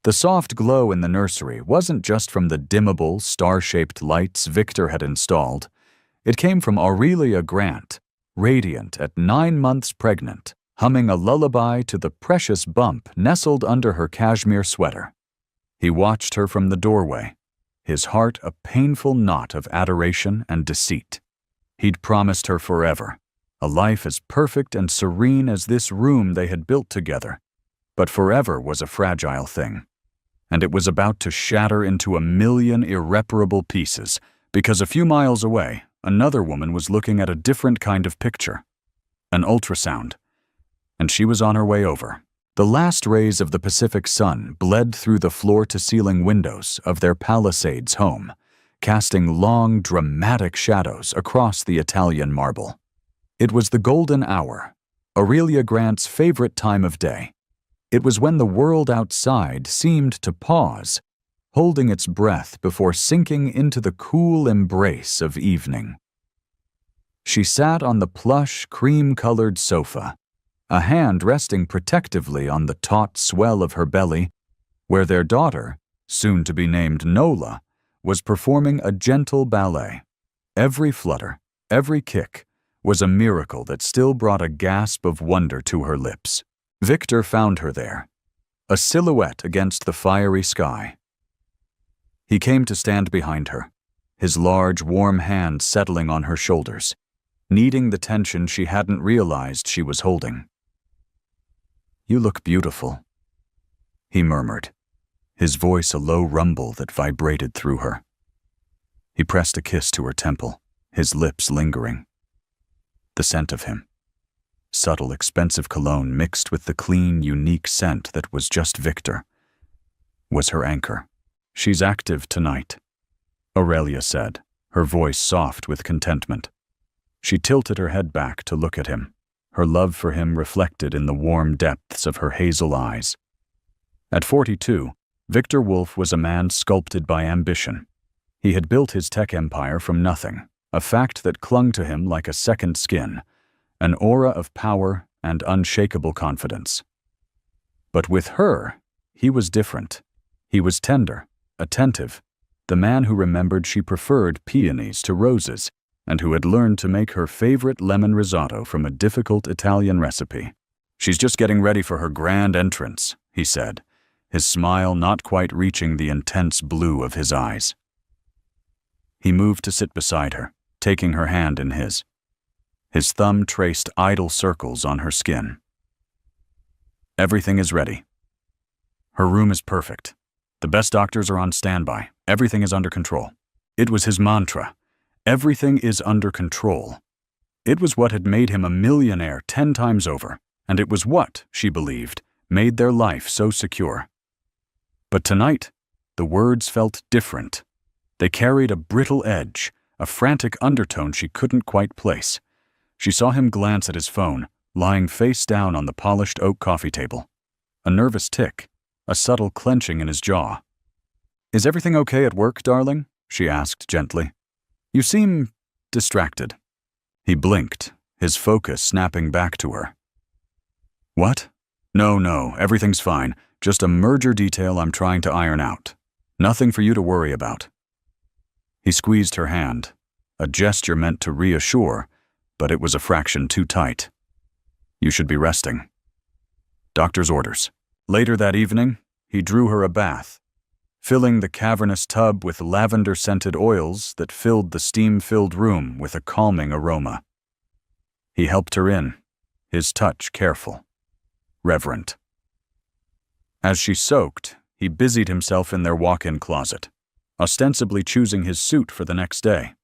The soft glow in the nursery wasn't just from the dimmable, star-shaped lights Victor had installed. It came from Aurelia Grant, radiant at 9 months pregnant, humming a lullaby to the precious bump nestled under her cashmere sweater. He watched her from the doorway, his heart a painful knot of adoration and deceit. He'd promised her forever, a life as perfect and serene as this room they had built together. But forever was a fragile thing, and it was about to shatter into a million irreparable pieces because a few miles away, another woman was looking at a different kind of picture, an ultrasound, and she was on her way over. The last rays of the Pacific sun bled through the floor-to-ceiling windows of their Palisades home, casting long, dramatic shadows across the Italian marble. It was the golden hour, Aurelia Grant's favorite time of day. It was when the world outside seemed to pause, holding its breath before sinking into the cool embrace of evening. She sat on the plush, cream-colored sofa, a hand resting protectively on the taut swell of her belly, where their daughter, soon to be named Nola, was performing a gentle ballet. Every flutter, every kick, was a miracle that still brought a gasp of wonder to her lips. Victor found her there, a silhouette against the fiery sky. He came to stand behind her, his large, warm hand settling on her shoulders, kneading the tension she hadn't realized she was holding. "You look beautiful," he murmured, his voice a low rumble that vibrated through her. He pressed a kiss to her temple, his lips lingering. The scent of him, subtle, expensive cologne mixed with the clean, unique scent that was just Victor, was her anchor. "She's active tonight," Aurelia said, her voice soft with contentment. She tilted her head back to look at him, her love for him reflected in the warm depths of her hazel eyes. At 42, Victor Wolfe was a man sculpted by ambition. He had built his tech empire from nothing, a fact that clung to him like a second skin, an aura of power and unshakable confidence. But with her, he was different. He was tender, attentive, the man who remembered she preferred peonies to roses and who had learned to make her favorite lemon risotto from a difficult Italian recipe. "She's just getting ready for her grand entrance," he said, his smile not quite reaching the intense blue of his eyes. He moved to sit beside her, taking her hand in his. His thumb traced idle circles on her skin. "Everything is ready. Her room is perfect. The best doctors are on standby. Everything is under control." It was his mantra. Everything is under control. It was what had made him a millionaire 10 times over, and it was what, she believed, made their life so secure. But tonight, the words felt different. They carried a brittle edge, a frantic undertone she couldn't quite place. She saw him glance at his phone, lying face down on the polished oak coffee table. A nervous tick, a subtle clenching in his jaw. "Is everything okay at work, darling?" she asked gently. "You seem distracted." He blinked, his focus snapping back to her. "What? No, everything's fine. Just a merger detail I'm trying to iron out. Nothing for you to worry about." He squeezed her hand, a gesture meant to reassure, but it was a fraction too tight. "You should be resting." Doctor's orders. Later that evening, he drew her a bath, filling the cavernous tub with lavender-scented oils that filled the steam-filled room with a calming aroma. He helped her in, his touch careful, reverent. As she soaked, he busied himself in their walk-in closet, ostensibly choosing his suit for the next day.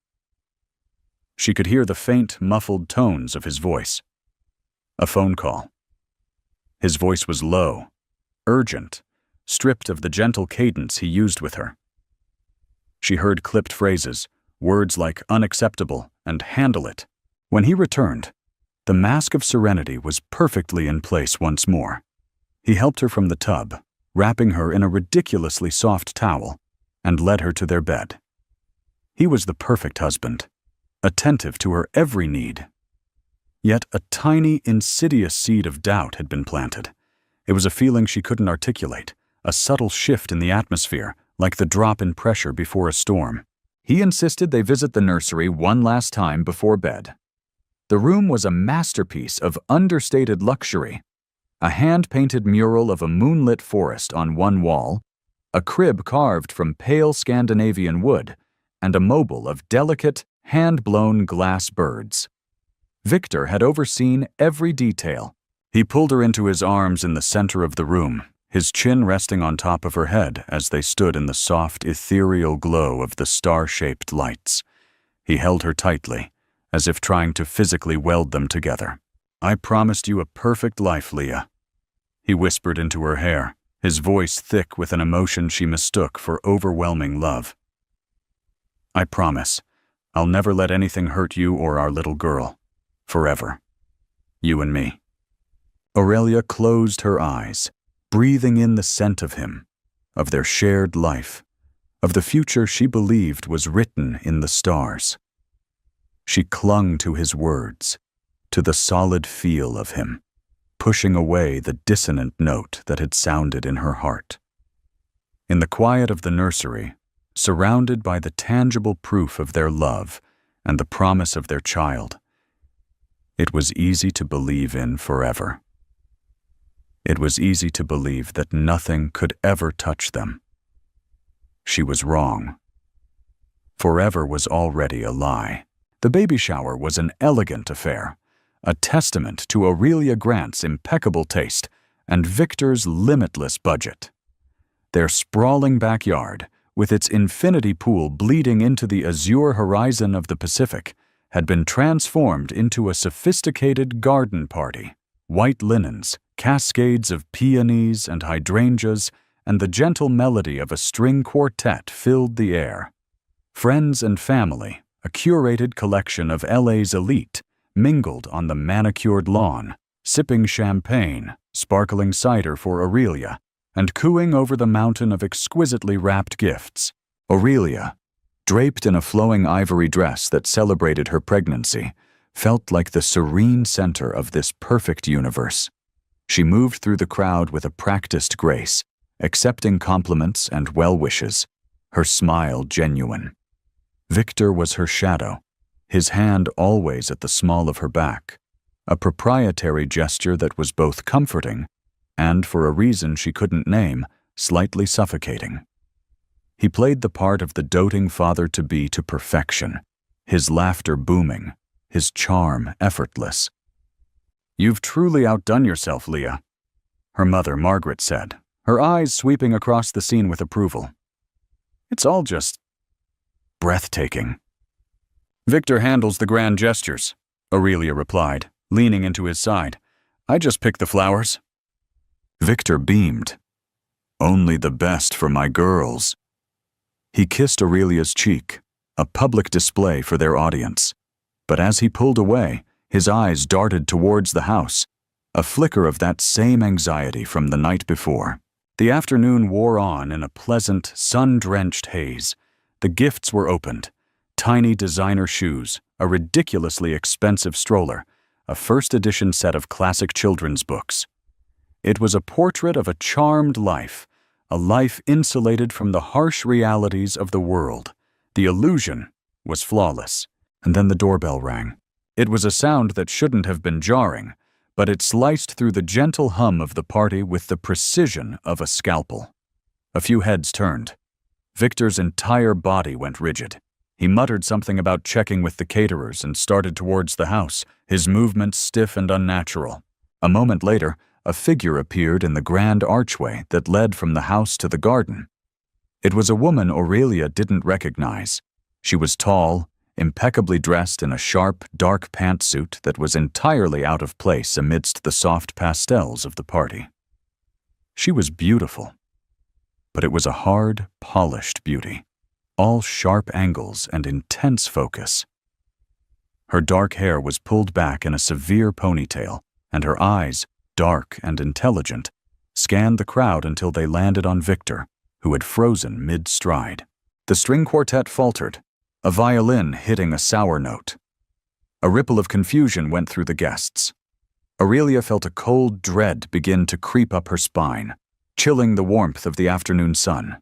She could hear the faint, muffled tones of his voice. A phone call. His voice was low, urgent, stripped of the gentle cadence he used with her. She heard clipped phrases, words like unacceptable and handle it. When he returned, the mask of serenity was perfectly in place once more. He helped her from the tub, wrapping her in a ridiculously soft towel, and led her to their bed. He was the perfect husband, attentive to her every need. Yet a tiny, insidious seed of doubt had been planted. It was a feeling she couldn't articulate, a subtle shift in the atmosphere, like the drop in pressure before a storm. He insisted they visit the nursery one last time before bed. The room was a masterpiece of understated luxury. A hand-painted mural of a moonlit forest on one wall, a crib carved from pale Scandinavian wood, and a mobile of delicate, hand-blown glass birds. Victor had overseen every detail. He pulled her into his arms in the center of the room, his chin resting on top of her head as they stood in the soft, ethereal glow of the star-shaped lights. He held her tightly, as if trying to physically weld them together. "I promised you a perfect life, Leah," he whispered into her hair, his voice thick with an emotion she mistook for overwhelming love. "I promise, I'll never let anything hurt you or our little girl. Forever. You and me." Aurelia closed her eyes, breathing in the scent of him, of their shared life, of the future she believed was written in the stars. She clung to his words, to the solid feel of him, pushing away the dissonant note that had sounded in her heart. In the quiet of the nursery, surrounded by the tangible proof of their love and the promise of their child, it was easy to believe in forever. It was easy to believe that nothing could ever touch them. She was wrong. Forever was already a lie. The baby shower was an elegant affair, a testament to Aurelia Grant's impeccable taste and Victor's limitless budget. Their sprawling backyard, with its infinity pool bleeding into the azure horizon of the Pacific, had been transformed into a sophisticated garden party. White linens, cascades of peonies and hydrangeas, and the gentle melody of a string quartet filled the air. Friends and family, a curated collection of LA's elite, mingled on the manicured lawn, sipping champagne, sparkling cider for Aurelia, and cooing over the mountain of exquisitely wrapped gifts. Aurelia, draped in a flowing ivory dress that celebrated her pregnancy, felt like the serene center of this perfect universe. She moved through the crowd with a practiced grace, accepting compliments and well wishes, her smile genuine. Victor was her shadow, his hand always at the small of her back, a proprietary gesture that was both comforting and, for a reason she couldn't name, slightly suffocating. He played the part of the doting father-to-be to perfection, his laughter booming, his charm effortless. "You've truly outdone yourself, Leah," her mother, Margaret, said, her eyes sweeping across the scene with approval. "It's all just breathtaking." "Victor handles the grand gestures," Aurelia replied, leaning into his side. "I just pick the flowers." Victor beamed. "Only the best for my girls." He kissed Aurelia's cheek, a public display for their audience. But as he pulled away, his eyes darted towards the house, a flicker of that same anxiety from the night before. The afternoon wore on in a pleasant, sun-drenched haze. The gifts were opened. Tiny designer shoes, a ridiculously expensive stroller, a first-edition set of classic children's books. It was a portrait of a charmed life, a life insulated from the harsh realities of the world. The illusion was flawless. And then the doorbell rang. It was a sound that shouldn't have been jarring, but it sliced through the gentle hum of the party with the precision of a scalpel. A few heads turned. Victor's entire body went rigid. He muttered something about checking with the caterers and started towards the house, his movements stiff and unnatural. A moment later, a figure appeared in the grand archway that led from the house to the garden. It was a woman Aurelia didn't recognize. She was tall, impeccably dressed in a sharp, dark pantsuit that was entirely out of place amidst the soft pastels of the party. She was beautiful, but it was a hard, polished beauty, all sharp angles and intense focus. Her dark hair was pulled back in a severe ponytail, and her eyes, dark and intelligent, scanned the crowd until they landed on Victor, who had frozen mid-stride. The string quartet faltered, a violin hitting a sour note. A ripple of confusion went through the guests. Aurelia felt a cold dread begin to creep up her spine. chilling the warmth of the afternoon sun.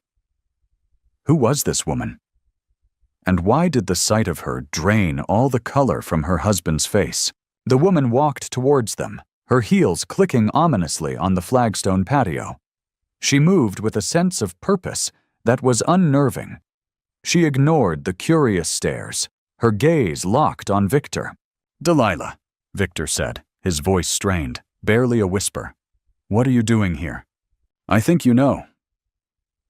Who was this woman? And why did the sight of her drain all the color from her husband's face? The woman walked towards them, her heels clicking ominously on the flagstone patio. She moved with a sense of purpose that was unnerving. She ignored the curious stares, her gaze locked on Victor. "Delilah," Victor said, his voice strained, barely a whisper. "What are you doing here?" "I think you know."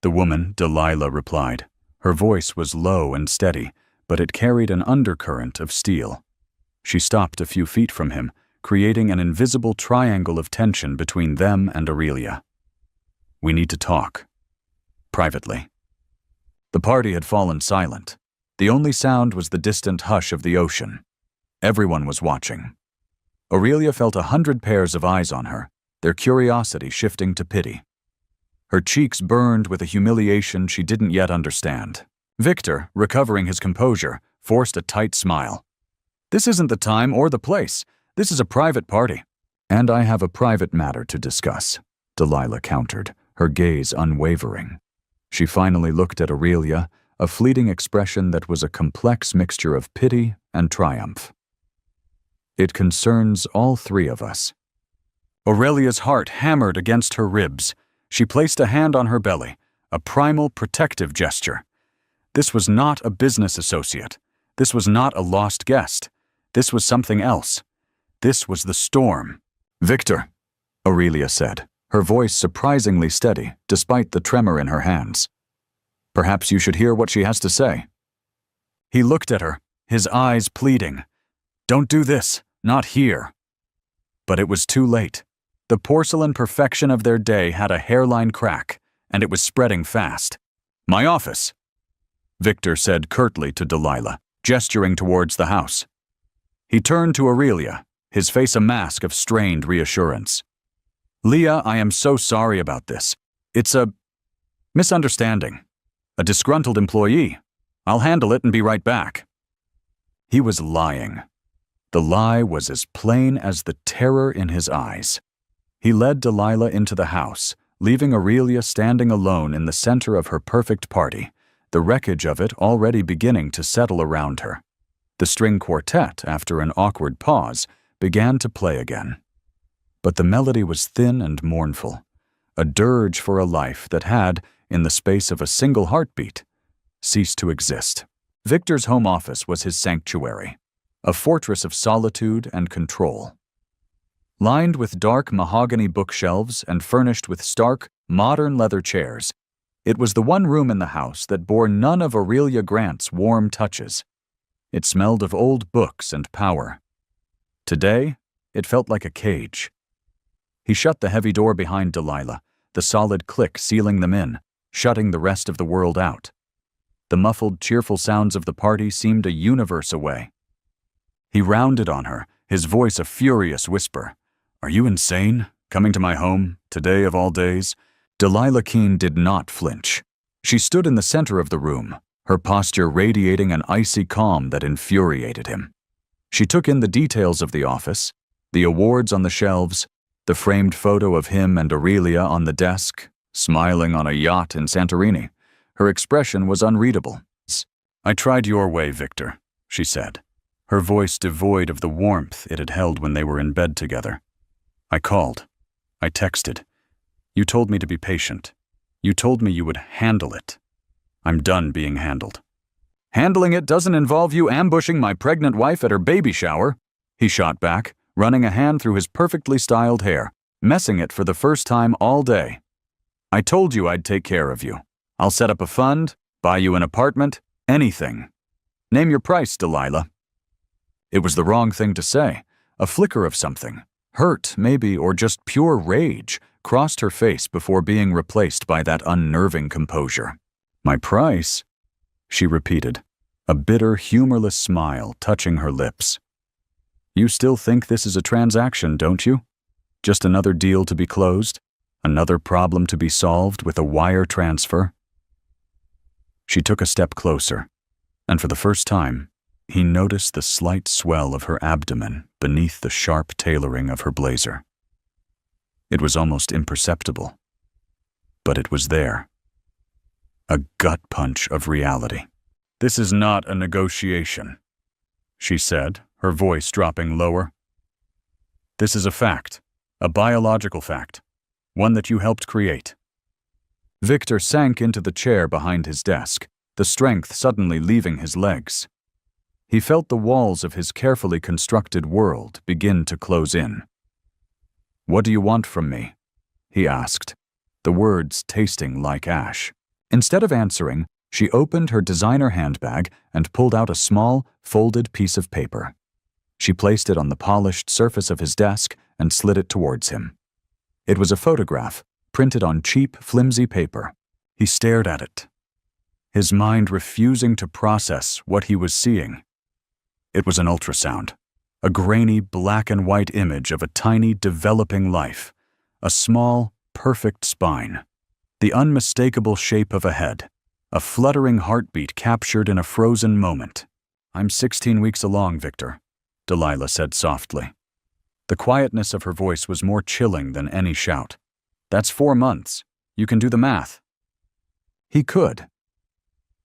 The woman, Delilah, replied. Her voice was low and steady, but it carried an undercurrent of steel. She stopped a few feet from him, creating an invisible triangle of tension between them and Aurelia. "We need to talk. Privately." The party had fallen silent. The only sound was the distant hush of the ocean. Everyone was watching. Aurelia felt 100 pairs of eyes on her, their curiosity shifting to pity. Her cheeks burned with a humiliation she didn't yet understand. Victor, recovering his composure, forced a tight smile. "This isn't the time or the place. This is a private party." "And I have a private matter to discuss," Delilah countered, her gaze unwavering. She finally looked at Aurelia, a fleeting expression that was a complex mixture of pity and triumph. "It concerns all three of us." Aurelia's heart hammered against her ribs. She placed a hand on her belly, a primal protective gesture. This was not a business associate. This was not a lost guest. This was something else. This was the storm. "Victor," Aurelia said, her voice surprisingly steady despite the tremor in her hands. "Perhaps you should hear what she has to say." He looked at her, his eyes pleading. "Don't do this, not here." But it was too late. The porcelain perfection of their day had a hairline crack, and it was spreading fast. "My office," Victor said curtly to Delilah, gesturing towards the house. He turned to Aurelia, his face a mask of strained reassurance. "Leah, I am so sorry about this. It's a misunderstanding. A disgruntled employee. I'll handle it and be right back." He was lying. The lie was as plain as the terror in his eyes. He led Delilah into the house, leaving Aurelia standing alone in the center of her perfect party, the wreckage of it already beginning to settle around her. The string quartet, after an awkward pause, began to play again. But the melody was thin and mournful, a dirge for a life that had, in the space of a single heartbeat, ceased to exist. Victor's home office was his sanctuary, a fortress of solitude and control. Lined with dark mahogany bookshelves and furnished with stark, modern leather chairs, it was the one room in the house that bore none of Aurelia Grant's warm touches. It smelled of old books and power. Today, it felt like a cage. He shut the heavy door behind Delilah, the solid click sealing them in, shutting the rest of the world out. The muffled, cheerful sounds of the party seemed a universe away. He rounded on her, his voice a furious whisper. "Are you insane? Coming to my home, today of all days?" Delilah Keene did not flinch. She stood in the center of the room, her posture radiating an icy calm that infuriated him. She took in the details of the office, the awards on the shelves, the framed photo of him and Aurelia on the desk, smiling on a yacht in Santorini. Her expression was unreadable. "I tried your way, Victor," she said, her voice devoid of the warmth it had held when they were in bed together. "I called. I texted. You told me to be patient. You told me you would handle it. I'm done being handled." "Handling it doesn't involve you ambushing my pregnant wife at her baby shower," he shot back, running a hand through his perfectly styled hair, messing it for the first time all day. "I told you I'd take care of you. I'll set up a fund, buy you an apartment, anything. Name your price, Delilah." It was the wrong thing to say. A flicker of something, hurt maybe, or just pure rage, crossed her face before being replaced by that unnerving composure. "My price?" she repeated, a bitter, humorless smile touching her lips. "You still think this is a transaction, don't you? Just another deal to be closed? Another problem to be solved with a wire transfer?" She took a step closer, and for the first time, he noticed the slight swell of her abdomen beneath the sharp tailoring of her blazer. It was almost imperceptible. But it was there. A gut punch of reality. "This is not a negotiation," she said, her voice dropping lower. "This is a fact, a biological fact, one that you helped create." Victor sank into the chair behind his desk, the strength suddenly leaving his legs. He felt the walls of his carefully constructed world begin to close in. "What do you want from me?" he asked, the words tasting like ash. Instead of answering, she opened her designer handbag and pulled out a small, folded piece of paper. She placed it on the polished surface of his desk and slid it towards him. It was a photograph, printed on cheap, flimsy paper. He stared at it, his mind refusing to process what he was seeing. It was an ultrasound, a grainy black and white image of a tiny, developing life, a small, perfect spine, the unmistakable shape of a head, a fluttering heartbeat captured in a frozen moment. "I'm 16 weeks along, Victor," Delilah said softly. The quietness of her voice was more chilling than any shout. "That's 4 months. You can do the math." He could.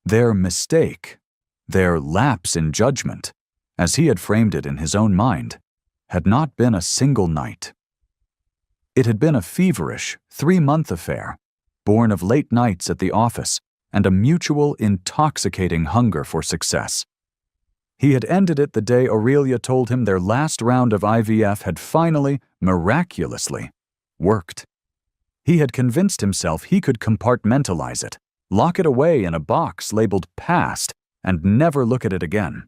Their mistake, their lapse in judgment, as he had framed it in his own mind, had not been a single night. It had been a feverish, 3-month affair, born of late nights at the office and a mutual, intoxicating hunger for success. He had ended it the day Aurelia told him their last round of IVF had finally, miraculously, worked. He had convinced himself he could compartmentalize it, lock it away in a box labeled past, and never look at it again.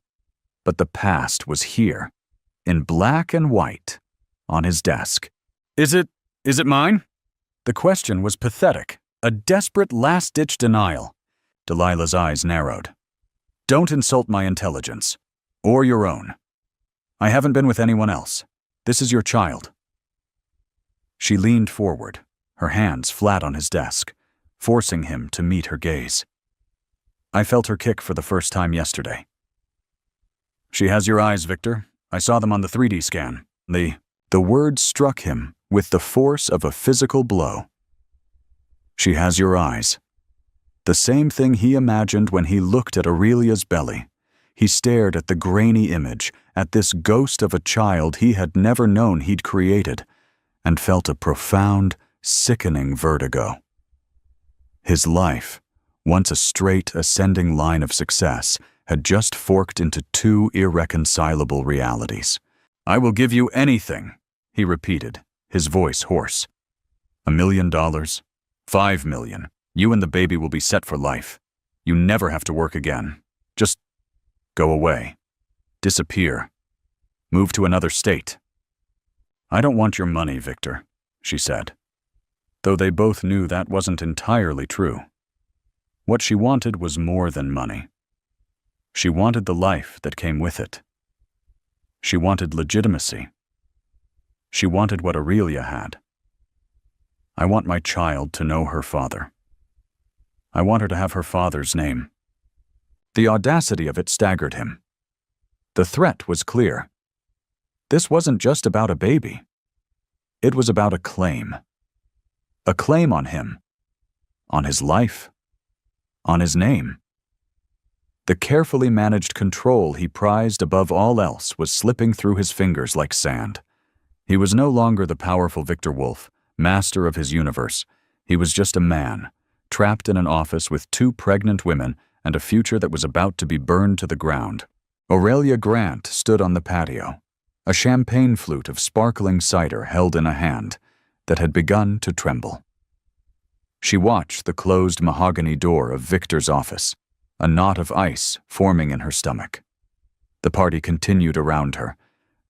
But the past was here, in black and white, on his desk. Is it mine?" The question was pathetic, a desperate last-ditch denial. Delilah's eyes narrowed. "Don't insult my intelligence, or your own. I haven't been with anyone else. This is your child." She leaned forward, her hands flat on his desk, forcing him to meet her gaze. "I felt her kick for the first time yesterday." "She has your eyes, Victor. I saw them on the 3D scan. The words struck him with the force of a physical blow. She has your eyes. The same thing he imagined when he looked at Aurelia's belly. He stared at the grainy image, at this ghost of a child he had never known he'd created, and felt a profound, sickening vertigo. His life, once a straight, ascending line of success, had just forked into 2 irreconcilable realities. "I will give you anything," he repeated, his voice hoarse. $1 million, $5 million. You and the baby will be set for life. You never have to work again. Just go away. Disappear. Move to another state." "I don't want your money, Victor," she said, though they both knew that wasn't entirely true. What she wanted was more than money. She wanted the life that came with it. She wanted legitimacy. She wanted what Aurelia had. "I want my child to know her father. I want her to have her father's name." The audacity of it staggered him. The threat was clear. This wasn't just about a baby. It was about a claim. A claim on him, on his life, on his name. The carefully managed control he prized above all else was slipping through his fingers like sand. He was no longer the powerful Victor Wolf, master of his universe. He was just a man, trapped in an office with 2 pregnant women and a future that was about to be burned to the ground. Aurelia Grant stood on the patio, a champagne flute of sparkling cider held in a hand that had begun to tremble. She watched the closed mahogany door of Victor's office, a knot of ice forming in her stomach. The party continued around her,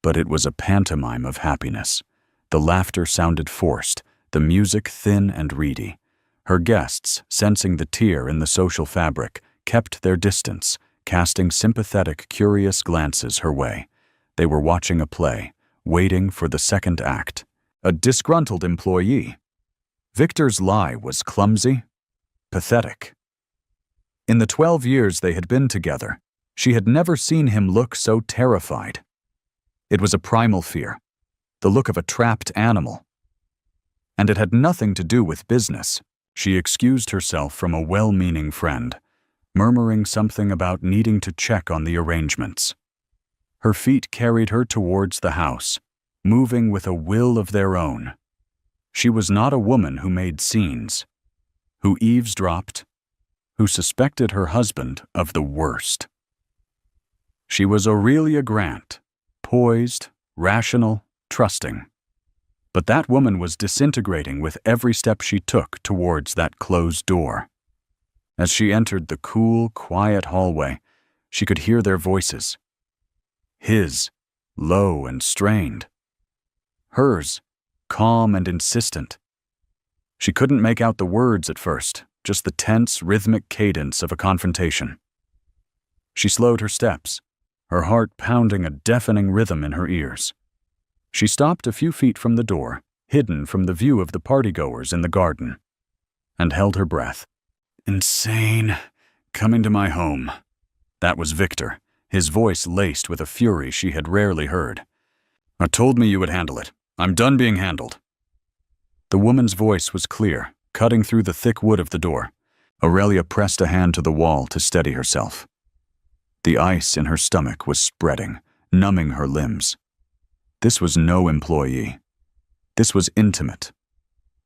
but it was a pantomime of happiness. The laughter sounded forced, the music thin and reedy. Her guests, sensing the tear in the social fabric, kept their distance, casting sympathetic, curious glances her way. They were watching a play, waiting for the second act. A disgruntled employee. Victor's lie was clumsy, pathetic. In the 12 years they had been together, she had never seen him look so terrified. It was a primal fear, the look of a trapped animal. And it had nothing to do with business. She excused herself from a well-meaning friend, murmuring something about needing to check on the arrangements. Her feet carried her towards the house, moving with a will of their own. She was not a woman who made scenes, who eavesdropped, who suspected her husband of the worst. She was Aurelia Grant, poised, rational, trusting. But that woman was disintegrating with every step she took towards that closed door. As she entered the cool, quiet hallway, she could hear their voices. His, low and strained. Hers, calm and insistent. She couldn't make out the words at first, just the tense, rhythmic cadence of a confrontation. She slowed her steps, her heart pounding a deafening rhythm in her ears. She stopped a few feet from the door, hidden from the view of the partygoers in the garden, and held her breath. Insane. Coming to my home. That was Victor, his voice laced with a fury she had rarely heard. I told me you would handle it. I'm done being handled. The woman's voice was clear, cutting through the thick wood of the door. Aurelia pressed a hand to the wall to steady herself. The ice in her stomach was spreading, numbing her limbs. This was no employee. This was intimate,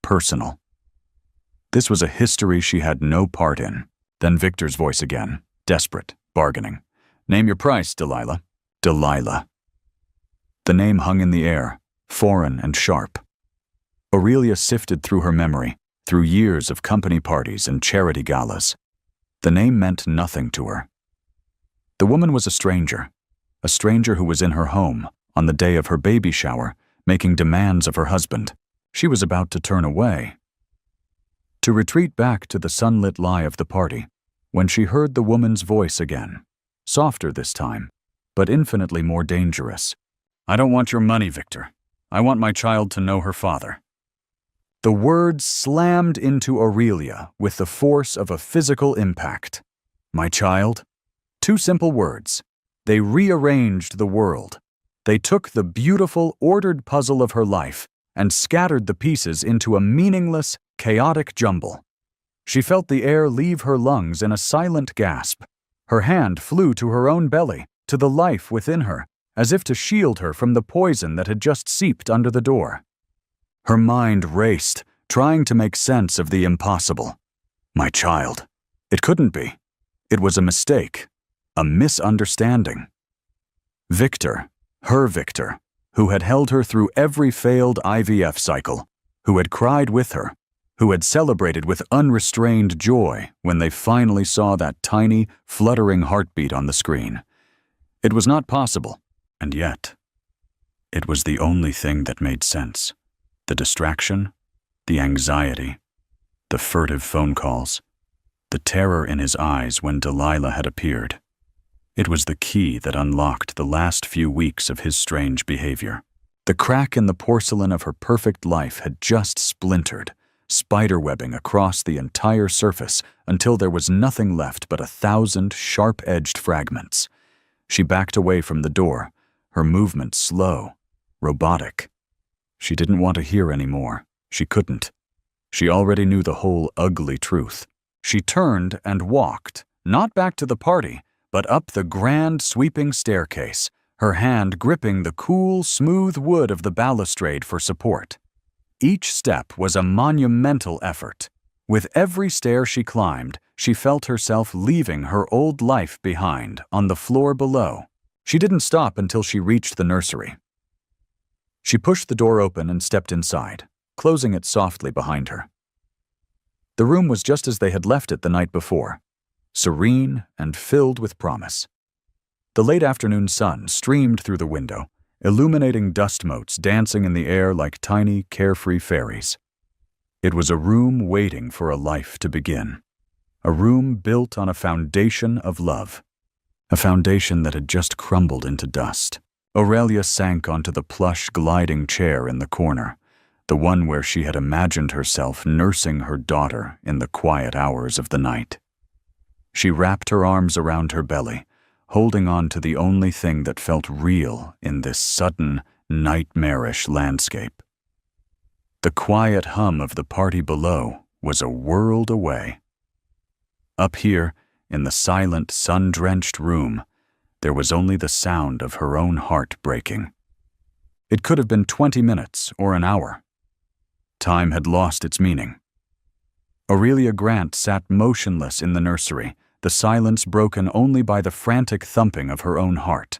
personal. This was a history she had no part in. Then Victor's voice again, desperate, bargaining. Name your price, Delilah. Delilah. The name hung in the air, foreign and sharp. Aurelia sifted through her memory, through years of company parties and charity galas. The name meant nothing to her. The woman was a stranger who was in her home, on the day of her baby shower, making demands of her husband. She was about to turn away. To retreat back to the sunlit lie of the party, when she heard the woman's voice again, softer this time, but infinitely more dangerous. I don't want your money, Victor. I want my child to know her father. The words slammed into Aurelia with the force of a physical impact. My child? Two simple words. They rearranged the world. They took the beautiful, ordered puzzle of her life and scattered the pieces into a meaningless, chaotic jumble. She felt the air leave her lungs in a silent gasp. Her hand flew to her own belly, to the life within her, as if to shield her from the poison that had just seeped under the door. Her mind raced, trying to make sense of the impossible. My child. It couldn't be. It was a mistake, a misunderstanding. Victor, her Victor, who had held her through every failed IVF cycle, who had cried with her, who had celebrated with unrestrained joy when they finally saw that tiny, fluttering heartbeat on the screen. It was not possible, and yet, it was the only thing that made sense. The distraction, the anxiety, the furtive phone calls, the terror in his eyes when Delilah had appeared. It was the key that unlocked the last few weeks of his strange behavior. The crack in the porcelain of her perfect life had just splintered, spiderwebbing across the entire surface until there was nothing left but 1,000 sharp-edged fragments. She backed away from the door, her movement slow, robotic. She didn't want to hear any more. She couldn't. She already knew the whole ugly truth. She turned and walked, not back to the party, but up the grand, sweeping staircase, her hand gripping the cool, smooth wood of the balustrade for support. Each step was a monumental effort. With every stair she climbed, she felt herself leaving her old life behind on the floor below. She didn't stop until she reached the nursery. She pushed the door open and stepped inside, closing it softly behind her. The room was just as they had left it the night before, serene and filled with promise. The late afternoon sun streamed through the window, illuminating dust motes dancing in the air like tiny, carefree fairies. It was a room waiting for a life to begin, a room built on a foundation of love, a foundation that had just crumbled into dust. Aurelia sank onto the plush gliding chair in the corner, the one where she had imagined herself nursing her daughter in the quiet hours of the night. She wrapped her arms around her belly, holding on to the only thing that felt real in this sudden, nightmarish landscape. The quiet hum of the party below was a world away. Up here, in the silent, sun-drenched room, there was only the sound of her own heart breaking. It could have been 20 minutes or an hour. Time had lost its meaning. Aurelia Grant sat motionless in the nursery, the silence broken only by the frantic thumping of her own heart.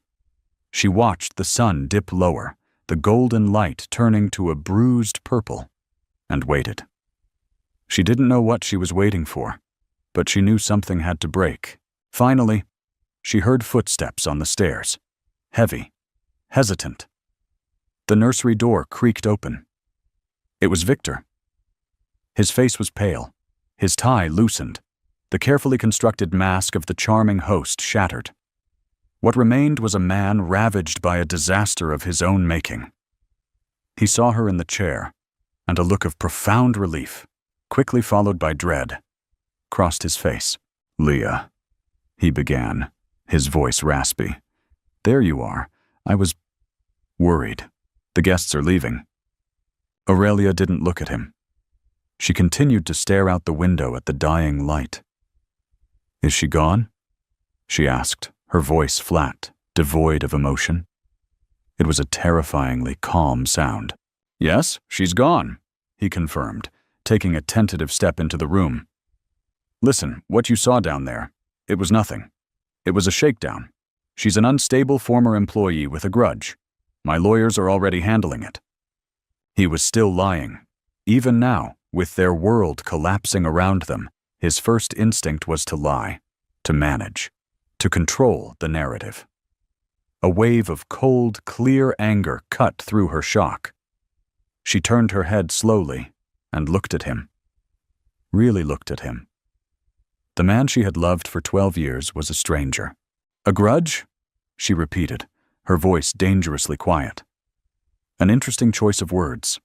She watched the sun dip lower, the golden light turning to a bruised purple, and waited. She didn't know what she was waiting for, but she knew something had to break. Finally, she heard footsteps on the stairs, heavy, hesitant. The nursery door creaked open. It was Victor. His face was pale, his tie loosened, the carefully constructed mask of the charming host shattered. What remained was a man ravaged by a disaster of his own making. He saw her in the chair, and a look of profound relief, quickly followed by dread, crossed his face. "Leah," he began, his voice raspy. "There you are. I was worried. The guests are leaving." Aurelia didn't look at him. She continued to stare out the window at the dying light. "Is she gone?" she asked, her voice flat, devoid of emotion. It was a terrifyingly calm sound. "Yes, she's gone," he confirmed, taking a tentative step into the room. "Listen, what you saw down there, it was nothing. It was a shakedown. She's an unstable former employee with a grudge. My lawyers are already handling it." He was still lying. Even now, with their world collapsing around them, his first instinct was to lie, to manage, to control the narrative. A wave of cold, clear anger cut through her shock. She turned her head slowly and looked at him. Really looked at him. The man she had loved for 12 years was a stranger. "A grudge?" she repeated, her voice dangerously quiet. An interesting choice of words.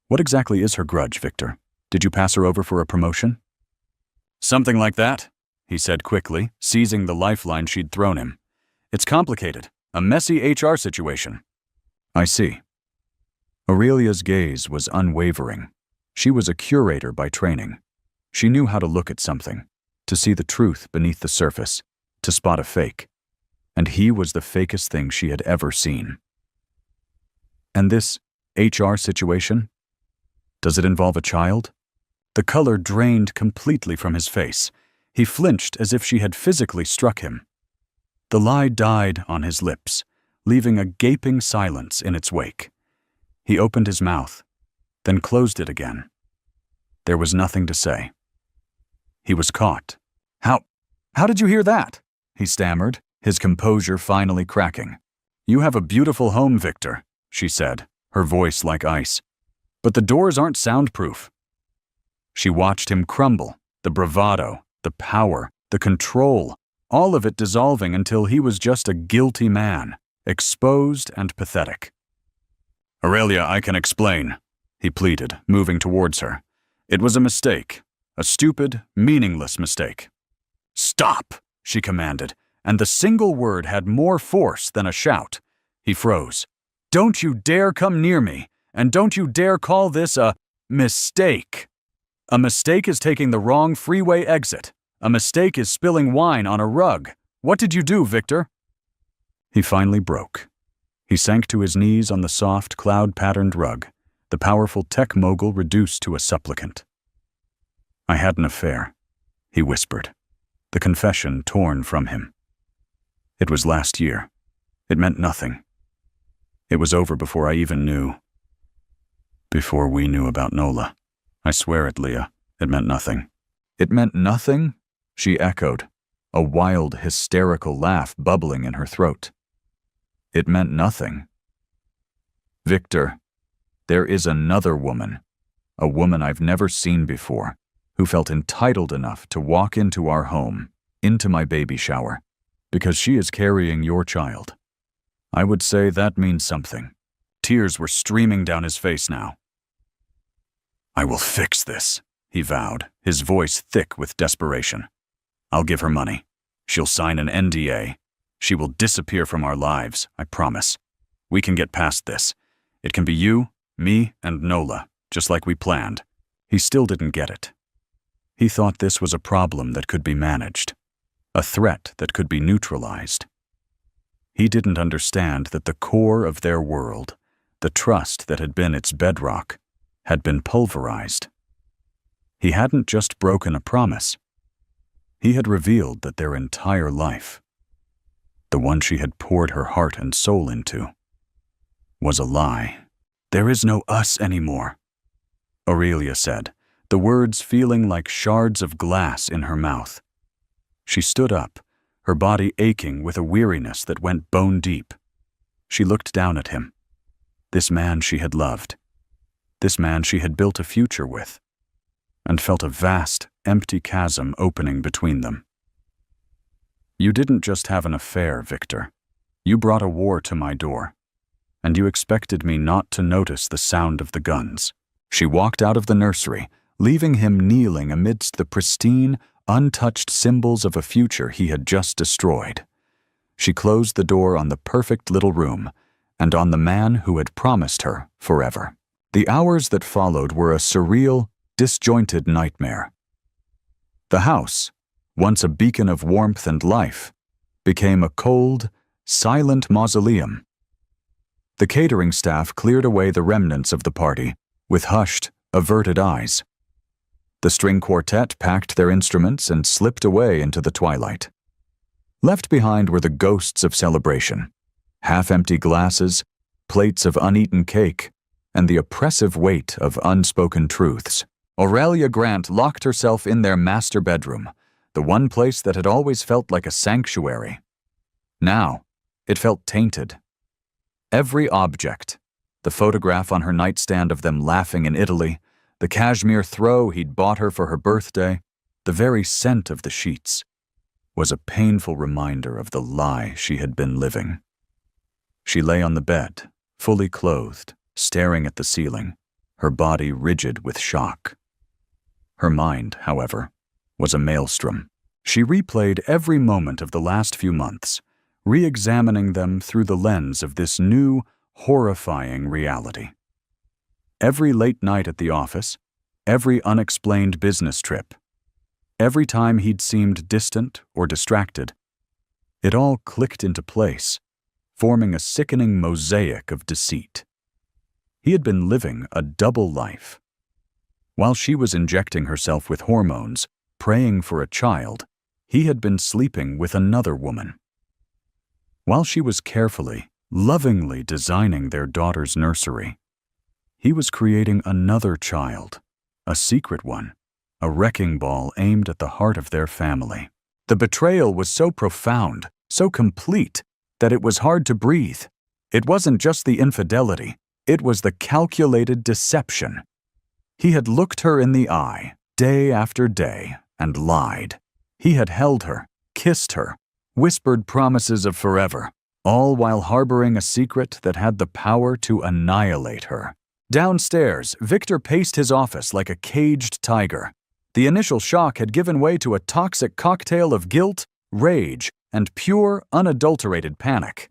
"What exactly is her grudge, Victor? Did you pass her over for a promotion?" "Something like that," he said quickly, seizing the lifeline she'd thrown him. "It's complicated, a messy HR situation." "I see." Aurelia's gaze was unwavering. She was a curator by training. She knew how to look at something, to see the truth beneath the surface, to spot a fake. And he was the fakest thing she had ever seen. "And this HR situation? Does it involve a child?" The color drained completely from his face. He flinched as if she had physically struck him. The lie died on his lips, leaving a gaping silence in its wake. He opened his mouth, then closed it again. There was nothing to say. He was caught. How did you hear that?" he stammered, his composure finally cracking. "You have a beautiful home, Victor," she said, her voice like ice. "But the doors aren't soundproof." She watched him crumble, the bravado, the power, the control, all of it dissolving until he was just a guilty man, exposed and pathetic. "Aurelia, I can explain," he pleaded, moving towards her. "It was a mistake, a stupid, meaningless mistake." "Stop!" she commanded, and the single word had more force than a shout. He froze. "Don't you dare come near me, and don't you dare call this a mistake. A mistake is taking the wrong freeway exit. A mistake is spilling wine on a rug. What did you do, Victor?" He finally broke. He sank to his knees on the soft, cloud-patterned rug, the powerful tech mogul reduced to a supplicant. "I had an affair," he whispered, the confession torn from him. "It was last year. It meant nothing. It was over before I even knew. Before we knew about Nola. I swear it, Leah. It meant nothing." "It meant nothing?" she echoed, a wild, hysterical laugh bubbling in her throat. "It meant nothing. Victor, there is another woman, a woman I've never seen before, who felt entitled enough to walk into our home, into my baby shower, because she is carrying your child. I would say that means something." Tears were streaming down his face now. "I will fix this," he vowed, his voice thick with desperation. "I'll give her money. She'll sign an NDA. She will disappear from our lives, I promise. We can get past this. It can be you, me, and Nola, just like we planned." He still didn't get it. He thought this was a problem that could be managed, a threat that could be neutralized. He didn't understand that the core of their world, the trust that had been its bedrock, had been pulverized. He hadn't just broken a promise. He had revealed that their entire life, the one she had poured her heart and soul into, was a lie. "There is no us anymore," Aurelia said, the words feeling like shards of glass in her mouth. She stood up, her body aching with a weariness that went bone deep. She looked down at him. This man she had loved. This man she had built a future with, and felt a vast, empty chasm opening between them. "You didn't just have an affair, Victor. You brought a war to my door, and you expected me not to notice the sound of the guns." She walked out of the nursery, leaving him kneeling amidst the pristine, untouched symbols of a future he had just destroyed. She closed the door on the perfect little room and on the man who had promised her forever. The hours that followed were a surreal, disjointed nightmare. The house, once a beacon of warmth and life, became a cold, silent mausoleum. The catering staff cleared away the remnants of the party with hushed, averted eyes. The string quartet packed their instruments and slipped away into the twilight. Left behind were the ghosts of celebration, half-empty glasses, plates of uneaten cake, and the oppressive weight of unspoken truths. Aurelia Grant locked herself in their master bedroom, the one place that had always felt like a sanctuary. Now, it felt tainted. Every object, the photograph on her nightstand of them laughing in Italy, the cashmere throw he'd bought her for her birthday, the very scent of the sheets, was a painful reminder of the lie she had been living. She lay on the bed, fully clothed, staring at the ceiling, her body rigid with shock. Her mind, however, was a maelstrom. She replayed every moment of the last few months, re-examining them through the lens of this new, horrifying reality. Every late night at the office, every unexplained business trip, every time he'd seemed distant or distracted, it all clicked into place, forming a sickening mosaic of deceit. He had been living a double life. While she was injecting herself with hormones, praying for a child, he had been sleeping with another woman. While she was carefully, lovingly designing their daughter's nursery, he was creating another child, a secret one, a wrecking ball aimed at the heart of their family. The betrayal was so profound, so complete, that it was hard to breathe. It wasn't just the infidelity, it was the calculated deception. He had looked her in the eye, day after day, and lied. He had held her, kissed her, whispered promises of forever, all while harboring a secret that had the power to annihilate her. Downstairs, Victor paced his office like a caged tiger. The initial shock had given way to a toxic cocktail of guilt, rage, and pure, unadulterated panic.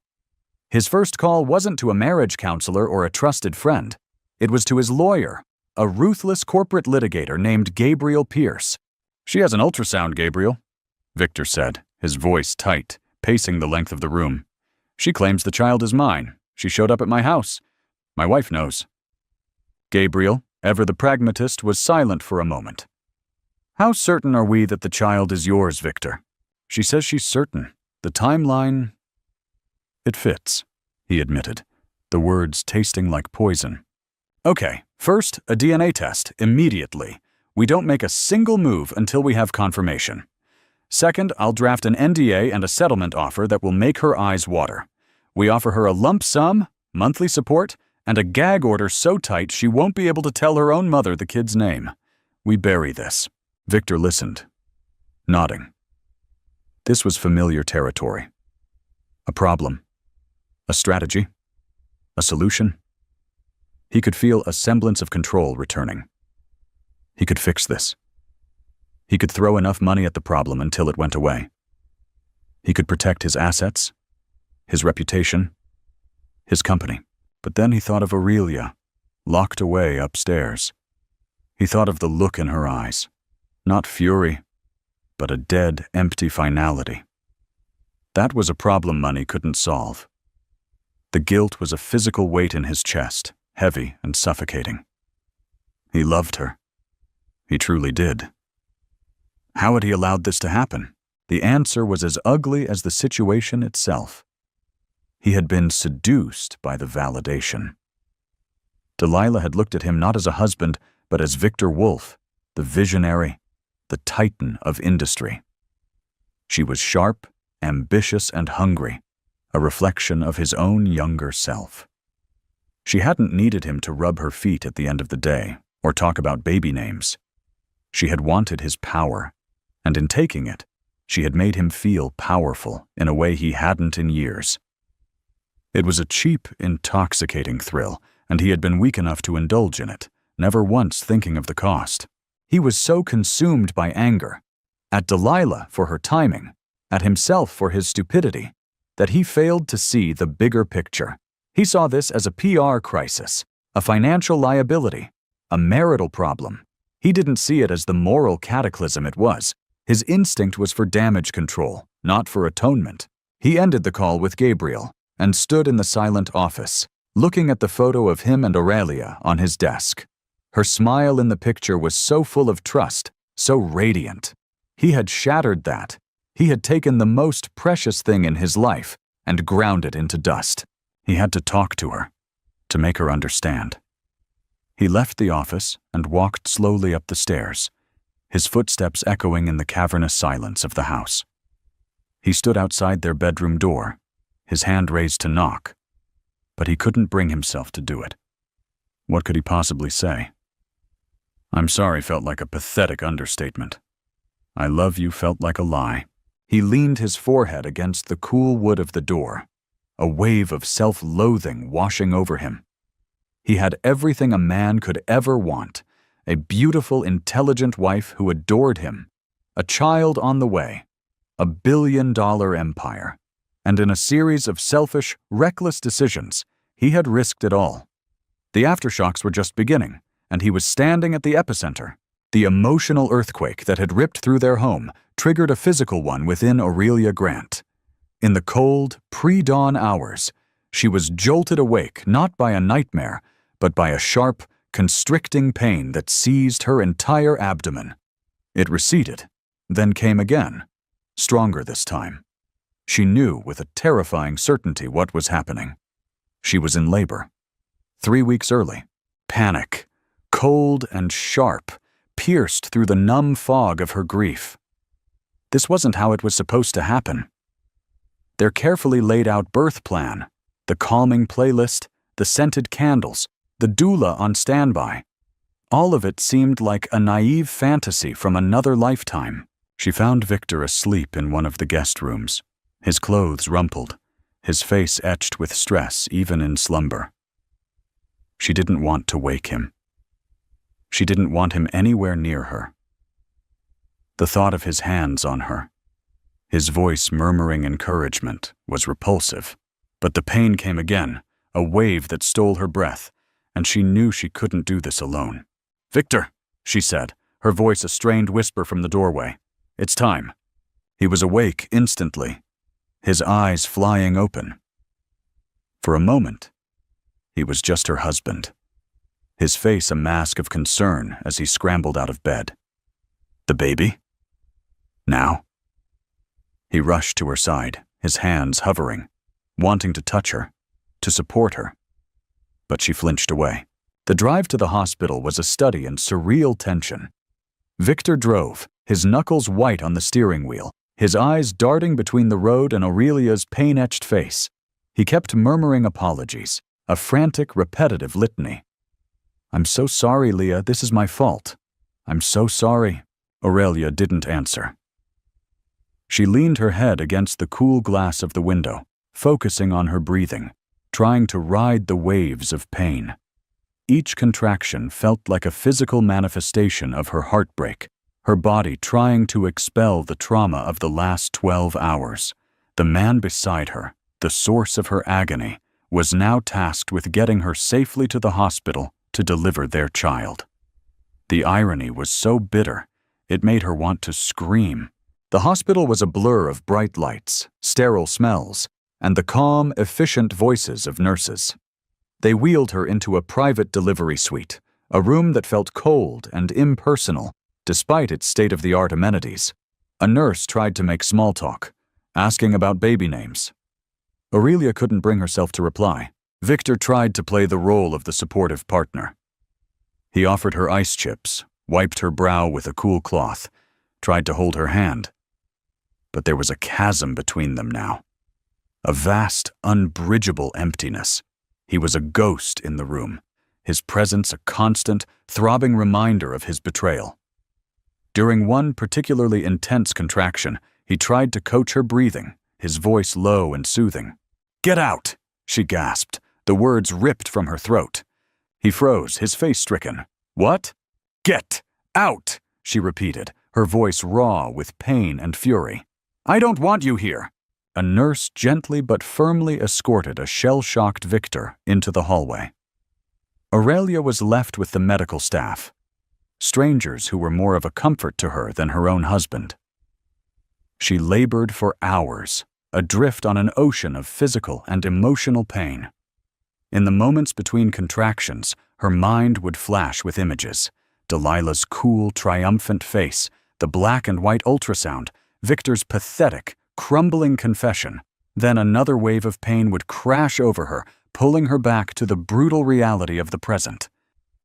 His first call wasn't to a marriage counselor or a trusted friend. It was to his lawyer, a ruthless corporate litigator named Gabriel Pierce. "She has an ultrasound, Gabriel," Victor said, his voice tight, pacing the length of the room. "She claims the child is mine. She showed up at my house. My wife knows." Gabriel, ever the pragmatist, was silent for a moment. "How certain are we that the child is yours, Victor?" "She says she's certain. The timeline—" "It fits," he admitted, the words tasting like poison. "Okay, first, a DNA test, immediately. We don't make a single move until we have confirmation. Second, I'll draft an NDA and a settlement offer that will make her eyes water. We offer her a lump sum, monthly support, and a gag order so tight she won't be able to tell her own mother the kid's name. We bury this." Victor listened, nodding. This was familiar territory. A problem. A strategy. A solution. He could feel a semblance of control returning. He could fix this. He could throw enough money at the problem until it went away. He could protect his assets, his reputation, his company. But then he thought of Aurelia, locked away upstairs. He thought of the look in her eyes, Not fury, but a dead, empty finality. That was a problem money couldn't solve. The guilt was a physical weight in his chest, heavy and suffocating. He loved her. He truly did. How had he allowed this to happen? The answer was as ugly as the situation itself. He had been seduced by the validation. Delilah had looked at him not as a husband, but as Victor Wolfe, the visionary, the titan of industry. She was sharp, ambitious, and hungry, a reflection of his own younger self. She hadn't needed him to rub her feet at the end of the day or talk about baby names. She had wanted his power, and in taking it, she had made him feel powerful in a way he hadn't in years. It was a cheap, intoxicating thrill, and he had been weak enough to indulge in it, never once thinking of the cost. He was so consumed by anger, at Delilah for her timing, at himself for his stupidity, that he failed to see the bigger picture. He saw this as a PR crisis, a financial liability, a marital problem. He didn't see it as the moral cataclysm it was. His instinct was for damage control, not for atonement. He ended the call with Gabriel and stood in the silent office, looking at the photo of him and Aurelia on his desk. Her smile in the picture was so full of trust, so radiant. He had shattered that. He had taken the most precious thing in his life and ground it into dust. He had to talk to her, to make her understand. He left the office and walked slowly up the stairs, his footsteps echoing in the cavernous silence of the house. He stood outside their bedroom door, his hand raised to knock, but he couldn't bring himself to do it. What could he possibly say? "I'm sorry" felt like a pathetic understatement. "I love you" felt like a lie. He leaned his forehead against the cool wood of the door, a wave of self-loathing washing over him. He had everything a man could ever want, a beautiful, intelligent wife who adored him, a child on the way, a billion-dollar empire, and in a series of selfish, reckless decisions, he had risked it all. The aftershocks were just beginning, and he was standing at the epicenter. The emotional earthquake that had ripped through their home triggered a physical one within Aurelia Grant. In the cold, pre-dawn hours, she was jolted awake not by a nightmare, but by a sharp, constricting pain that seized her entire abdomen. It receded, then came again, stronger this time. She knew with a terrifying certainty what was happening. She was in labor. 3 weeks early. Panic, cold and sharp, pierced through the numb fog of her grief. This wasn't how it was supposed to happen. Their carefully laid out birth plan, the calming playlist, the scented candles, the doula on standby, all of it seemed like a naive fantasy from another lifetime. She found Victor asleep in one of the guest rooms, his clothes rumpled, his face etched with stress even in slumber. She didn't want to wake him. She didn't want him anywhere near her. The thought of his hands on her, his voice murmuring encouragement, was repulsive. But the pain came again, a wave that stole her breath, and she knew she couldn't do this alone. "Victor," she said, her voice a strained whisper from the doorway. "It's time." He was awake instantly, his eyes flying open. For a moment, he was just her husband, his face a mask of concern as he scrambled out of bed. "The baby? Now?" He rushed to her side, his hands hovering, wanting to touch her, to support her. But she flinched away. The drive to the hospital was a study in surreal tension. Victor drove, his knuckles white on the steering wheel, his eyes darting between the road and Aurelia's pain-etched face. He kept murmuring apologies, a frantic, repetitive litany. "I'm so sorry, Leah, this is my fault. I'm so sorry." Aurelia didn't answer. She leaned her head against the cool glass of the window, focusing on her breathing, trying to ride the waves of pain. Each contraction felt like a physical manifestation of her heartbreak, her body trying to expel the trauma of the last 12 hours. The man beside her, the source of her agony, was now tasked with getting her safely to the hospital to deliver their child. The irony was so bitter, It made her want to scream. The hospital was a blur of bright lights, sterile smells, and the calm, efficient voices of nurses. They wheeled her into a private delivery suite, a room that felt cold and impersonal, despite its state-of-the-art amenities. A nurse tried to make small talk, asking about baby names. Aurelia couldn't bring herself to reply. Victor tried to play the role of the supportive partner. He offered her ice chips, wiped her brow with a cool cloth, tried to hold her hand. But there was a chasm between them now. A vast, unbridgeable emptiness. He was a ghost in the room, his presence a constant, throbbing reminder of his betrayal. During one particularly intense contraction, he tried to coach her breathing, his voice low and soothing. "Get out!" she gasped, the words ripped from her throat. He froze, his face stricken. "What?" "Get out!" she repeated, her voice raw with pain and fury. "I don't want you here!" A nurse gently but firmly escorted a shell-shocked Victor into the hallway. Aurelia was left with the medical staff, strangers who were more of a comfort to her than her own husband. She labored for hours, adrift on an ocean of physical and emotional pain. In the moments between contractions, her mind would flash with images. Delilah's cool, triumphant face, the black and white ultrasound, Victor's pathetic, crumbling confession. Then another wave of pain would crash over her, pulling her back to the brutal reality of the present.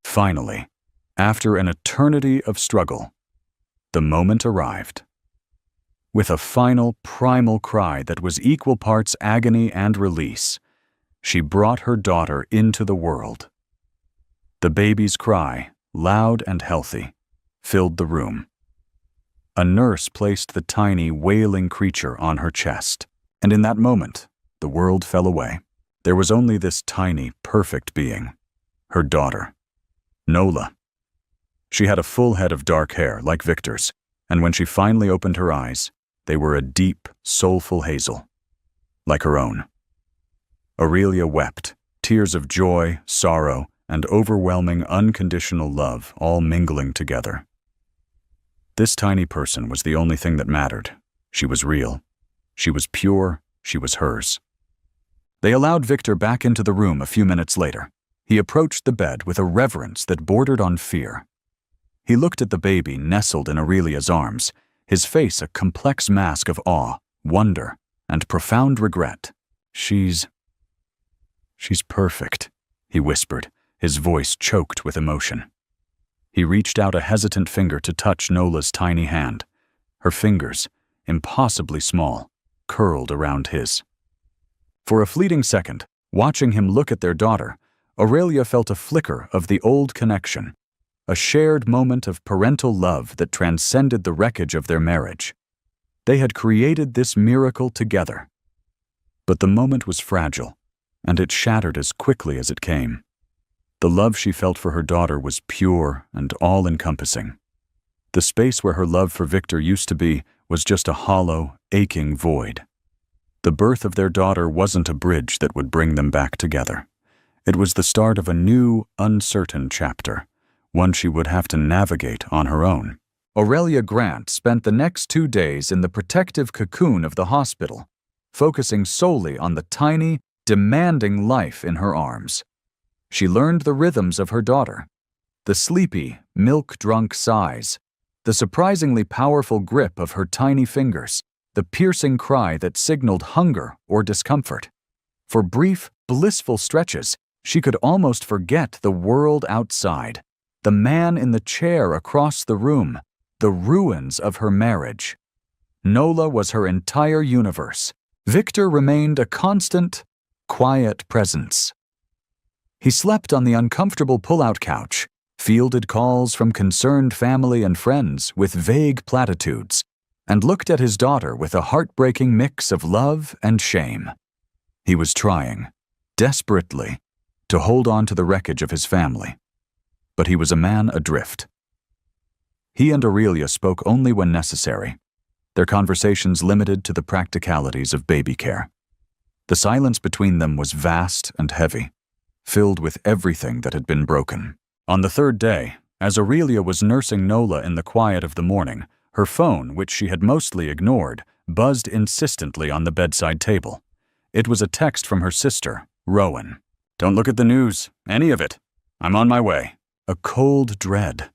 Finally, after an eternity of struggle, the moment arrived. With a final, primal cry that was equal parts agony and release, she brought her daughter into the world. The baby's cry, loud and healthy, filled the room. A nurse placed the tiny, wailing creature on her chest, and in that moment, the world fell away. There was only this tiny, perfect being, her daughter, Nola. She had a full head of dark hair, like Victor's, and when she finally opened her eyes, they were a deep, soulful hazel, like her own. Aurelia wept, tears of joy, sorrow, and overwhelming, unconditional love all mingling together. This tiny person was the only thing that mattered. She was real. She was pure. She was hers. They allowed Victor back into the room a few minutes later. He approached the bed with a reverence that bordered on fear. He looked at the baby nestled in Aurelia's arms, his face a complex mask of awe, wonder, and profound regret. She's perfect," he whispered, his voice choked with emotion. He reached out a hesitant finger to touch Nola's tiny hand. Her fingers, impossibly small, curled around his. For a fleeting second, watching him look at their daughter, Aurelia felt a flicker of the old connection, a shared moment of parental love that transcended the wreckage of their marriage. They had created this miracle together. But the moment was fragile, and it shattered as quickly as it came. The love she felt for her daughter was pure and all-encompassing. The space where her love for Victor used to be was just a hollow, aching void. The birth of their daughter wasn't a bridge that would bring them back together. It was the start of a new, uncertain chapter, one she would have to navigate on her own. Aurelia Grant spent the next 2 days in the protective cocoon of the hospital, focusing solely on the tiny, demanding life in her arms. She learned the rhythms of her daughter, the sleepy, milk-drunk sighs, the surprisingly powerful grip of her tiny fingers, the piercing cry that signaled hunger or discomfort. For brief, blissful stretches, she could almost forget the world outside, the man in the chair across the room, the ruins of her marriage. Nola was her entire universe. Victor remained a constant, quiet presence. He slept on the uncomfortable pull-out couch, fielded calls from concerned family and friends with vague platitudes, and looked at his daughter with a heartbreaking mix of love and shame. He was trying, desperately, to hold on to the wreckage of his family. But he was a man adrift. He and Aurelia spoke only when necessary, their conversations limited to the practicalities of baby care. The silence between them was vast and heavy, filled with everything that had been broken. On the 3rd day, As Aurelia was nursing Nola in the quiet of the morning, her phone, which she had mostly ignored, buzzed insistently on the bedside table. It was a text from her sister, Rowan. "Don't look at the news, any of it. I'm on my way." A cold dread,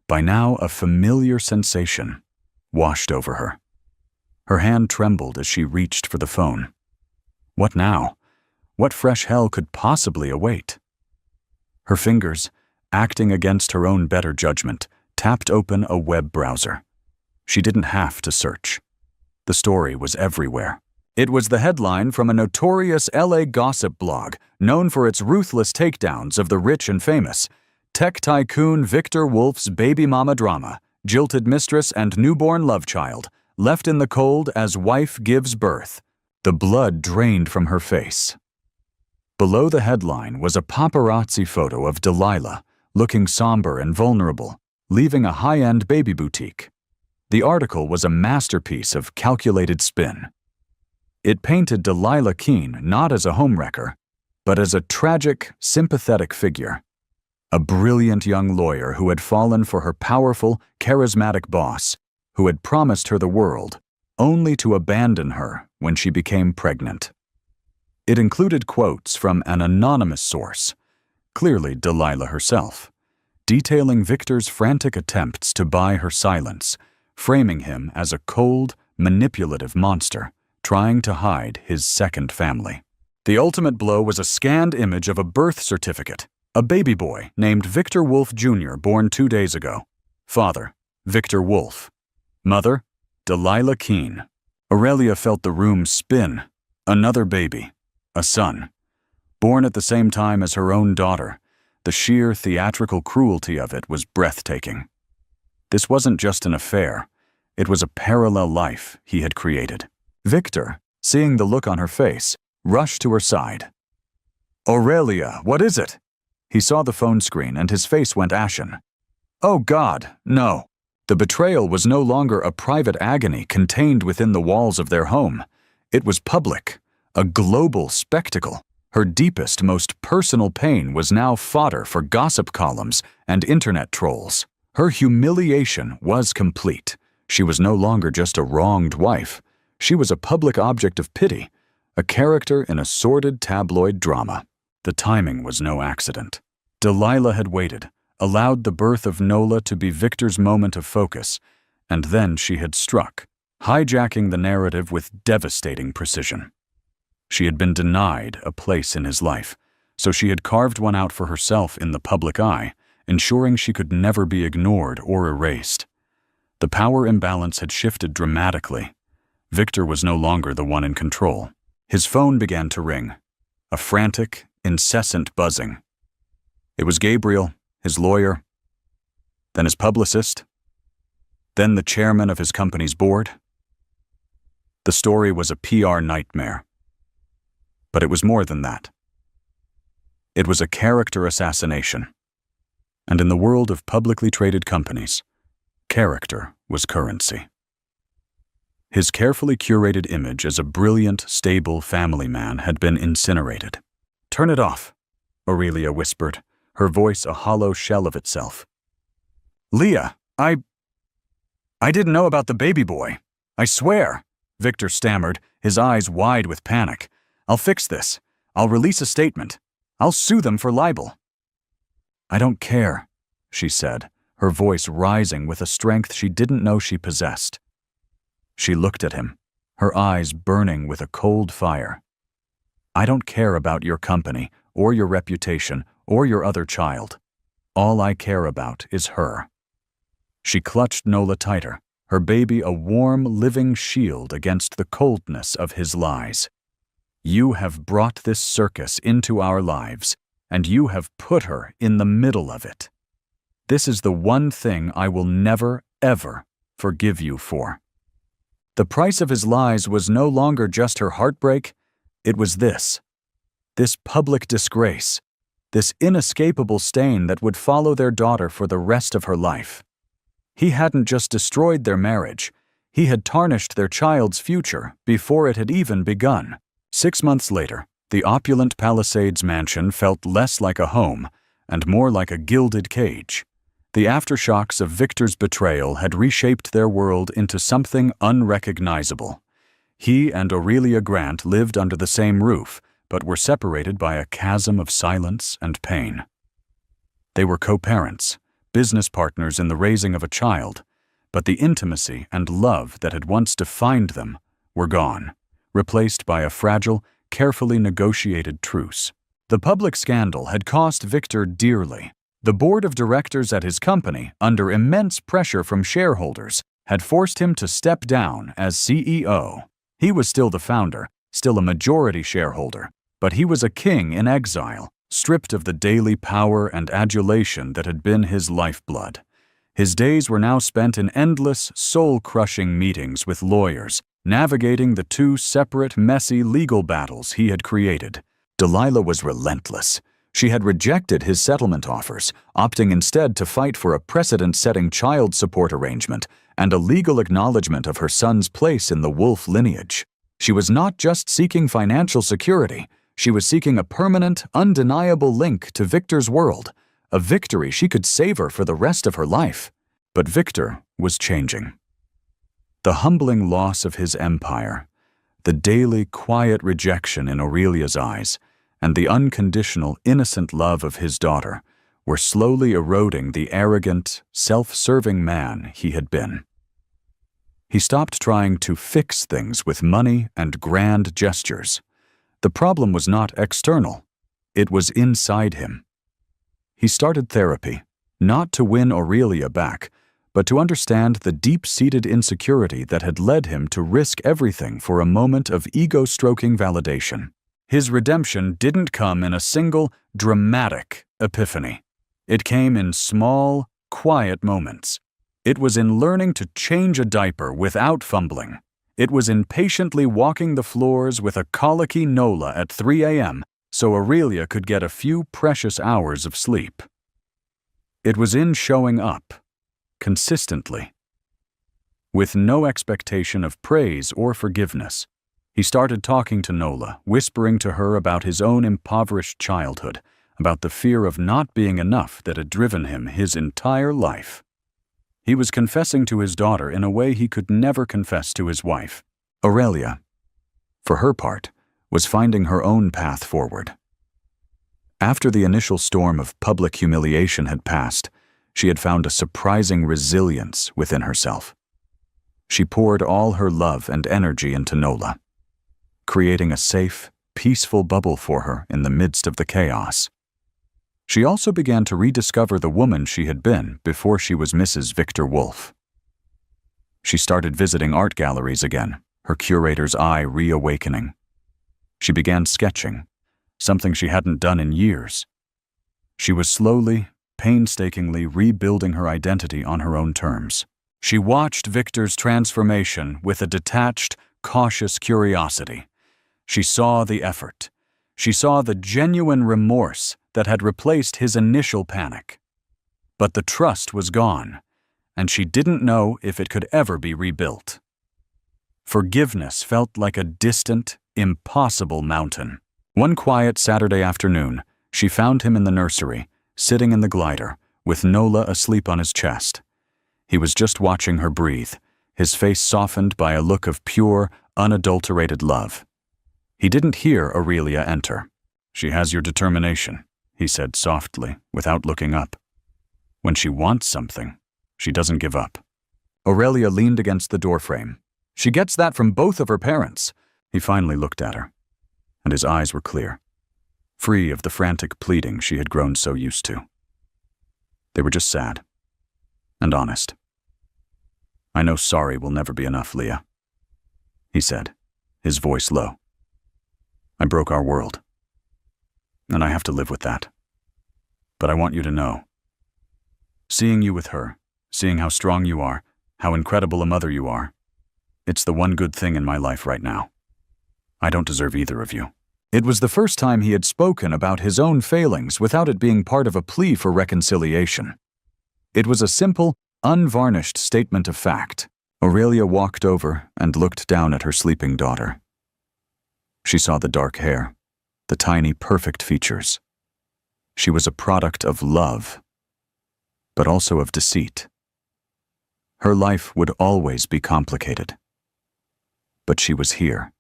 by now a familiar sensation, washed over her. Her hand trembled as she reached for the phone. What now? What fresh hell could possibly await? Her fingers, acting against her own better judgment, tapped open a web browser. She didn't have to search. The story was everywhere. It was the headline from a notorious LA gossip blog known for its ruthless takedowns of the rich and famous. Tech tycoon Victor Wolf's baby mama drama, jilted mistress and newborn love child, left in the cold as wife gives birth. The blood drained from her face. Below the headline was a paparazzi photo of Delilah, looking somber and vulnerable, leaving a high-end baby boutique. The article was a masterpiece of calculated spin. It painted Delilah Keene not as a homewrecker, but as a tragic, sympathetic figure. A brilliant young lawyer who had fallen for her powerful, charismatic boss, who had promised her the world, only to abandon her when she became pregnant. It included quotes from an anonymous source, clearly Delilah herself, detailing Victor's frantic attempts to buy her silence, framing him as a cold, manipulative monster, trying to hide his second family. The ultimate blow was a scanned image of a birth certificate, a baby boy named Victor Wolf Jr., born 2 days ago. Father, Victor Wolf. Mother, Delilah Keene. Aurelia felt the room spin. Another baby, a son. Born at the same time as her own daughter, the sheer theatrical cruelty of it was breathtaking. This wasn't just an affair. It was a parallel life he had created. Victor, seeing the look on her face, rushed to her side. "Aurelia, what is it?" He saw the phone screen and his face went ashen. "Oh God, no." The betrayal was no longer a private agony contained within the walls of their home. It was public, a global spectacle. Her deepest, most personal pain was now fodder for gossip columns and internet trolls. Her humiliation was complete. She was no longer just a wronged wife. She was a public object of pity, a character in a sordid tabloid drama. The timing was no accident. Delilah had waited, allowed the birth of Nola to be Victor's moment of focus, and then she had struck, hijacking the narrative with devastating precision. She had been denied a place in his life, so she had carved one out for herself in the public eye, ensuring she could never be ignored or erased. The power imbalance had shifted dramatically. Victor was no longer the one in control. His phone began to ring, a frantic, incessant buzzing. It was Gabriel, his lawyer, then his publicist, then the chairman of his company's board. The story was a PR nightmare. But it was more than that. It was a character assassination. And in the world of publicly traded companies, character was currency. His carefully curated image as a brilliant, stable family man had been incinerated. "Turn it off," Aurelia whispered, her voice a hollow shell of itself. "Leah, I didn't know about the baby boy. I swear," Victor stammered, his eyes wide with panic. "I'll fix this. I'll release a statement. I'll sue them for libel." "I don't care," she said, her voice rising with a strength she didn't know she possessed. She looked at him, her eyes burning with a cold fire. "I don't care about your company, or your reputation, or your other child. All I care about is her." She clutched Nola tighter, her baby a warm, living shield against the coldness of his lies. "You have brought this circus into our lives, and you have put her in the middle of it. This is the one thing I will never, ever forgive you for." The price of his lies was no longer just her heartbreak, it was this public disgrace, this inescapable stain that would follow their daughter for the rest of her life. He hadn't just destroyed their marriage, he had tarnished their child's future before it had even begun. 6 months later, the opulent Palisades mansion felt less like a home and more like a gilded cage. The aftershocks of Victor's betrayal had reshaped their world into something unrecognizable. He and Aurelia Grant lived under the same roof, but were separated by a chasm of silence and pain. They were co-parents, business partners in the raising of a child, but the intimacy and love that had once defined them were gone, replaced by a fragile, carefully negotiated truce. The public scandal had cost Victor dearly. The board of directors at his company, under immense pressure from shareholders, had forced him to step down as CEO. He was still the founder, still a majority shareholder, but he was a king in exile, stripped of the daily power and adulation that had been his lifeblood. His days were now spent in endless, soul-crushing meetings with lawyers, navigating the two separate, messy legal battles he had created. Delilah was relentless. She had rejected his settlement offers, opting instead to fight for a precedent-setting child support arrangement and a legal acknowledgement of her son's place in the Wolf lineage. She was not just seeking financial security, she was seeking a permanent, undeniable link to Victor's world, a victory she could savor for the rest of her life. But Victor was changing. The humbling loss of his empire, the daily quiet rejection in Aurelia's eyes, and the unconditional, innocent love of his daughter were slowly eroding the arrogant, self-serving man he had been. He stopped trying to fix things with money and grand gestures. The problem was not external. It was inside him. He started therapy, not to win Aurelia back, but to understand the deep-seated insecurity that had led him to risk everything for a moment of ego-stroking validation. His redemption didn't come in a single, dramatic epiphany. It came in small, quiet moments. It was in learning to change a diaper without fumbling. It was in patiently walking the floors with a colicky Nola at 3 a.m. so Aurelia could get a few precious hours of sleep. It was in showing up, consistently, with no expectation of praise or forgiveness. He started talking to Nola, whispering to her about his own impoverished childhood, about the fear of not being enough that had driven him his entire life. He was confessing to his daughter in a way he could never confess to his wife. Aurelia, for her part, was finding her own path forward. After the initial storm of public humiliation had passed, she had found a surprising resilience within herself. She poured all her love and energy into Nola, creating a safe, peaceful bubble for her in the midst of the chaos. She also began to rediscover the woman she had been before she was Mrs. Victor Wolf. She started visiting art galleries again, her curator's eye reawakening. She began sketching, something she hadn't done in years. She was slowly, painstakingly rebuilding her identity on her own terms. She watched Victor's transformation with a detached, cautious curiosity. She saw the effort. She saw the genuine remorse that had replaced his initial panic. But the trust was gone, and she didn't know if it could ever be rebuilt. Forgiveness felt like a distant, impossible mountain. One quiet Saturday afternoon, she found him in the nursery, sitting in the glider, with Nola asleep on his chest. He was just watching her breathe, his face softened by a look of pure, unadulterated love. He didn't hear Aurelia enter. "She has your determination," he said softly, without looking up. "When she wants something, she doesn't give up." Aurelia leaned against the doorframe. "She gets that from both of her parents." He finally looked at her, and his eyes were clear, free of the frantic pleading she had grown so used to. They were just sad and honest. "I know sorry will never be enough, Leah," he said, his voice low. "I broke our world, and I have to live with that. But I want you to know, seeing you with her, seeing how strong you are, how incredible a mother you are, it's the one good thing in my life right now. I don't deserve either of you." It was the first time he had spoken about his own failings without it being part of a plea for reconciliation. It was a simple, unvarnished statement of fact. Aurelia walked over and looked down at her sleeping daughter. She saw the dark hair, the tiny, perfect features. She was a product of love. but also of deceit. Her life would always be complicated. But she was here.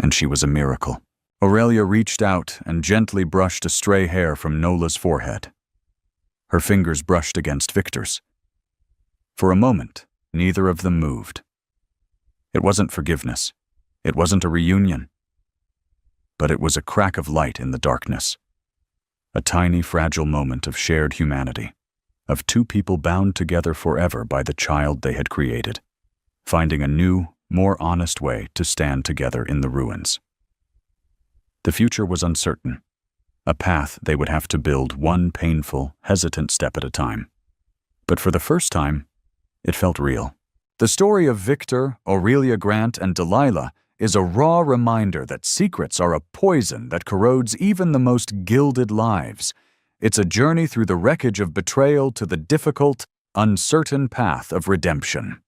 And she was a miracle. Aurelia reached out and gently brushed a stray hair from Nola's forehead. Her fingers brushed against Victor's. For a moment, neither of them moved. It wasn't forgiveness. It wasn't a reunion. But it was a crack of light in the darkness. A tiny, fragile moment of shared humanity, of two people bound together forever by the child they had created, finding a new, more honest way to stand together in the ruins. The future was uncertain, a path they would have to build one painful, hesitant step at a time. But for the first time, it felt real. The story of Victor, Aurelia Grant, and Delilah is a raw reminder that secrets are a poison that corrodes even the most gilded lives. It's a journey through the wreckage of betrayal to the difficult, uncertain path of redemption.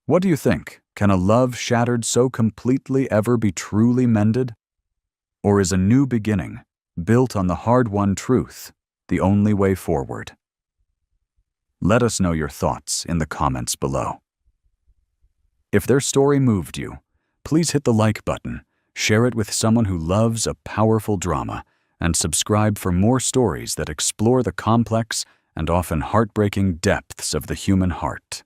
What do you think? Can a love shattered so completely ever be truly mended? Or is a new beginning, built on the hard-won truth, the only way forward? Let us know your thoughts in the comments below. If their story moved you, please hit the like button, share it with someone who loves a powerful drama, and subscribe for more stories that explore the complex and often heartbreaking depths of the human heart.